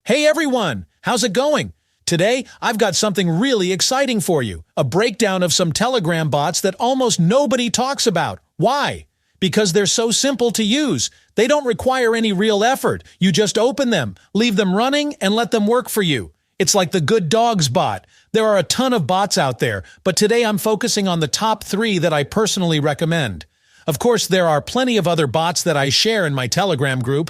Hey everyone, how's it going? Today, I've got something really exciting for you. A breakdown of some Telegram bots that almost nobody talks about. Why? Because they're so simple to use. They don't require any real effort. You just open them, leave them running, and let them work for you. It's like the Good Dogs bot. There are a ton of bots out there, but today I'm focusing on the top 3 that I personally recommend. Of course, there are plenty of other bots that I share in my Telegram group,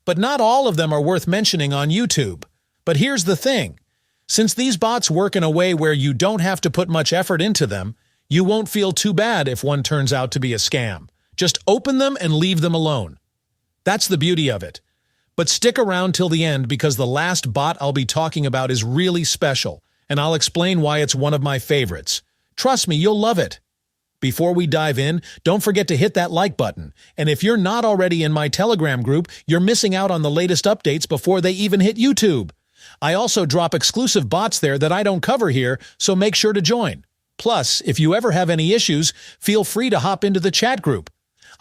but not all of them are worth mentioning on YouTube. But here's the thing. Since these bots work in a way where you don't have to put much effort into them, you won't feel too bad if one turns out to be a scam. Just open them and leave them alone. That's the beauty of it. But stick around till the end because the last bot I'll be talking about is really special, and I'll explain why it's one of my favorites. Trust me, you'll love it. Before we dive in, don't forget to hit that like button. And if you're not already in my Telegram group, you're missing out on the latest updates before they even hit YouTube. I also drop exclusive bots there that I don't cover here, so make sure to join. Plus, if you ever have any issues, feel free to hop into the chat group.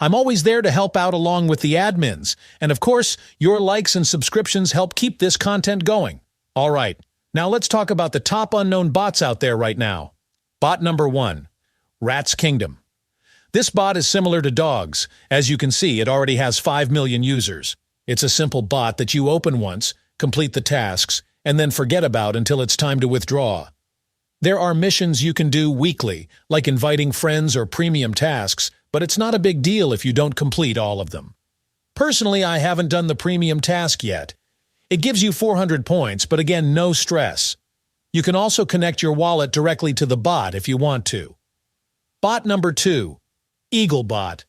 I'm always there to help out along with the admins. And of course, your likes and subscriptions help keep this content going. All right, now let's talk about the top unknown bots out there right now. Bot number 1. Rats Kingdom. This bot is similar to dogs. As you can see, it already has 5 million users. It's a simple bot that you open once, complete the tasks, and then forget about until it's time to withdraw. There are missions you can do weekly, like inviting friends or premium tasks, but it's not a big deal if you don't complete all of them. Personally, I haven't done the premium task yet. It gives you 400 points, but again, no stress. You can also connect your wallet directly to the bot if you want to. Bot number 2. Eagle Bot.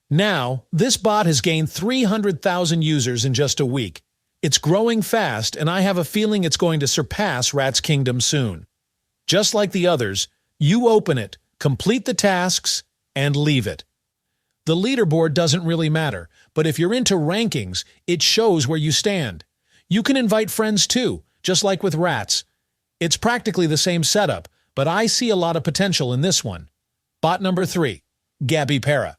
Now, this bot has gained 300,000 users in just a week. It's growing fast, and I have a feeling it's going to surpass Rats Kingdom soon. Just like the others, you open it, complete the tasks, and leave it. The leaderboard doesn't really matter, but if you're into rankings, it shows where you stand. You can invite friends too, just like with Rats. It's practically the same setup, but I see a lot of potential in this one. Bot number 3. Gabby Pera.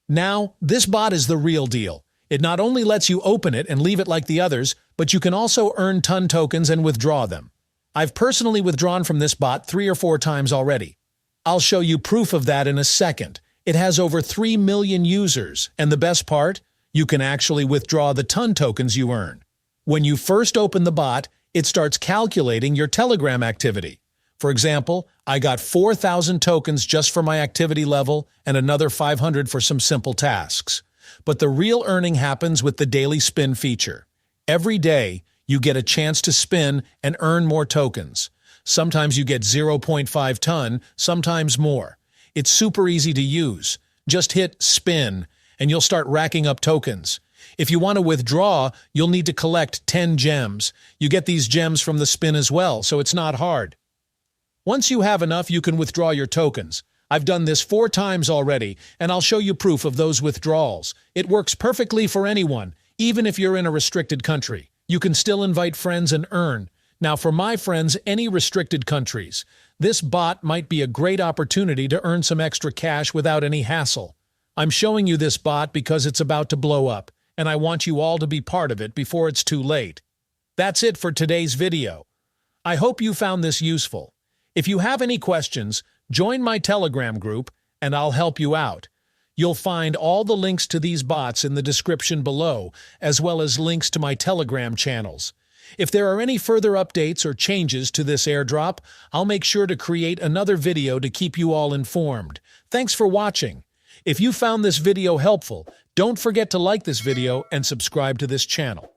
Now, this bot is the real deal. It not only lets you open it and leave it like the others, but you can also earn ton tokens and withdraw them. I've personally withdrawn from this bot 3 or 4 times already. I'll show you proof of that in a second. It has over 3 million users, and the best part? You can actually withdraw the ton tokens you earn. When you first open the bot, it starts calculating your Telegram activity. For example, I got 4,000 tokens just for my activity level and another 500 for some simple tasks. But the real earning happens with the daily spin feature. Every day, you get a chance to spin and earn more tokens. Sometimes you get 0.5 ton, sometimes more. It's super easy to use. Just hit spin, and you'll start racking up tokens. If you want to withdraw, you'll need to collect 10 gems. You get these gems from the spin as well, so it's not hard. Once you have enough, you can withdraw your tokens. I've done this 4 times already, and I'll show you proof of those withdrawals. It works perfectly for anyone, even if you're in a restricted country. You can still invite friends and earn. Now, for my friends, any restricted countries, this bot might be a great opportunity to earn some extra cash without any hassle. I'm showing you this bot because it's about to blow up, and I want you all to be part of it before it's too late. That's it for today's video. I hope you found this useful. If you have any questions, join my Telegram group, and I'll help you out. You'll find all the links to these bots in the description below, as well as links to my Telegram channels. If there are any further updates or changes to this airdrop, I'll make sure to create another video to keep you all informed. Thanks for watching. If you found this video helpful, don't forget to like this video and subscribe to this channel.